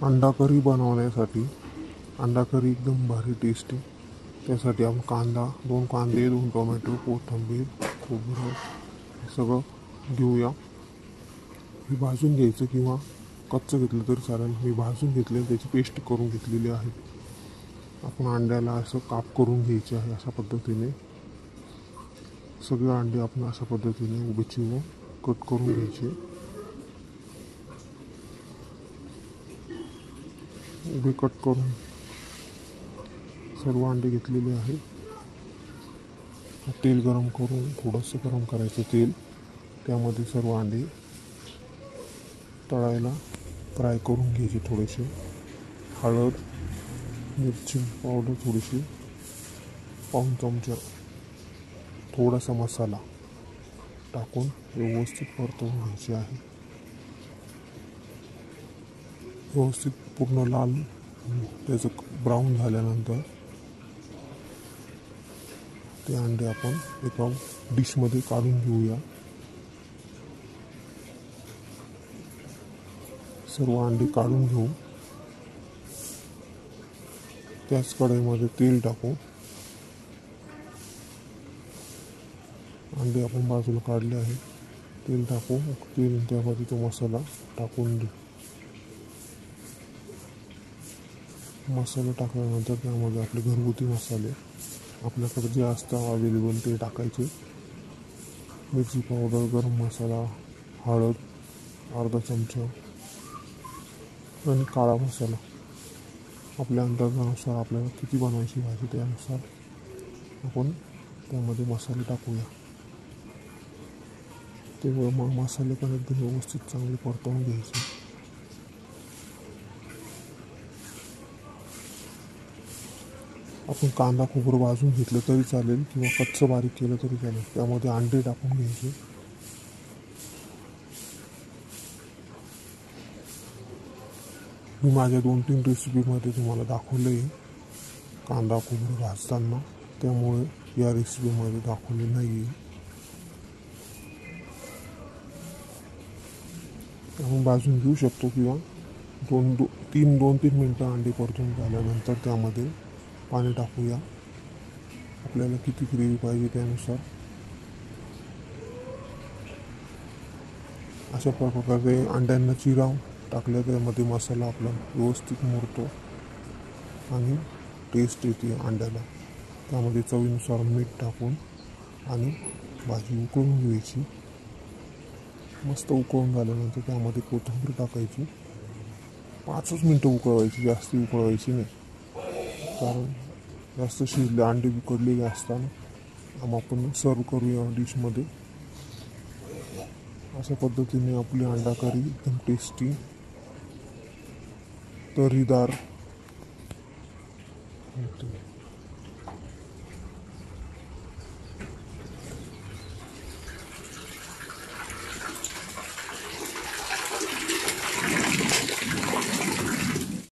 अंडा करी बनवण्यासाठी अंडा करी एकदम भारी टेस्टी। त्यासाठी आपण दोन कांदे, 2 टोमॅटो, कोथिंबीर, खोबरं हे सगळं घेऊया। हे भाजून घ्यायचं किंवा कच्चं घेतलं तरी चालेल। मी भाजून घेतले, त्याची पेस्ट करून घेतलेली आहे। आपण अंड्याला असं काप करून घ्यायचे आहे। अशा पद्धतीने सगळे अंडे आपण अशा पद्धतीने उभे चिरून कट करून घ्यायचे। उभे कट करून सर्व अंडे घेतलेले आहे। तेल गरम करून थोडंसं गरम करायचं तेल, त्यामध्ये सर्व अंडे तळायला फ्राय करून घ्यायचे। थोडेसे हळद, मिरची पावडर थोडीशी, पाऊण चमचा थोडासा मसाला टाकून व्यवस्थित परतवून घ्यायचे आहे। व्यवस्थित पूर्ण लाल त्याचं ब्राऊन झाल्यानंतर ते अंडे आपण एका डिशमध्ये काढून घेऊया। सर्व अंडे काढून घेऊ। त्याच कढईमध्ये तेल टाकू। अंडे आपण बाजूला काढले आहे, तेल टाकू। तेल त्यामध्ये तो मसाला टाकून देऊ। मसाला टाकल्यानंतर त्यामध्ये आपले घरगुती मसाले आपल्याकडे जे असतात अवेलेबल ते टाकायचे। मिरची पावडर, गरम मसाला, हळद अर्धा चमचा आणि काळा मसाला। आपल्या अंदाजानुसार आपल्याला किती बनवायची भाजी त्यानुसार आपण त्यामध्ये मसाले टाकूया। तेव्हा मग मसाले पण एकदम व्यवस्थित चांगले परतवून घ्यायचे। आपण कांदा खोबरं भाजून घेतलं तरी चालेल किंवा कच्चं बारीक केलं तरी चालेल। त्यामध्ये अंडे टाकून घ्यायचे। मी माझ्या 2-3 रेसिपीमध्ये तुम्हाला दाखवलं आहे कांदा खोबरं भाजताना, त्यामुळे या रेसिपीमध्ये दाखवले नाही आहे। आपण भाजून घेऊ शकतो किंवा 2-3 मिनटं अंडे परतून झाल्यानंतर त्यामध्ये पाणी टाकूया। आपल्याला किती ग्रेव्ही पाहिजे त्यानुसार। अशा प्रकारे अंड्यांना चिरा टाकल्या त्यामध्ये मसाला आपला व्यवस्थित मुरतो आणि टेस्ट येते अंड्याला। त्यामध्ये चवीनुसार मीठ टाकून आणि भाजी उकळून घ्यायची। मस्त उकळून झाल्यानंतर त्यामध्ये कोथिंबीर टाकायची। 5च मिनटं उकळवायची, जास्त उकळवायची नाही, कारण जास्त शिजले अंडे उकडलेले असताना। मग आपण सर्व करूया डिशमध्ये। अशा पद्धतीने आपली अंडा करी एकदम टेस्टी तर्रीदार होते।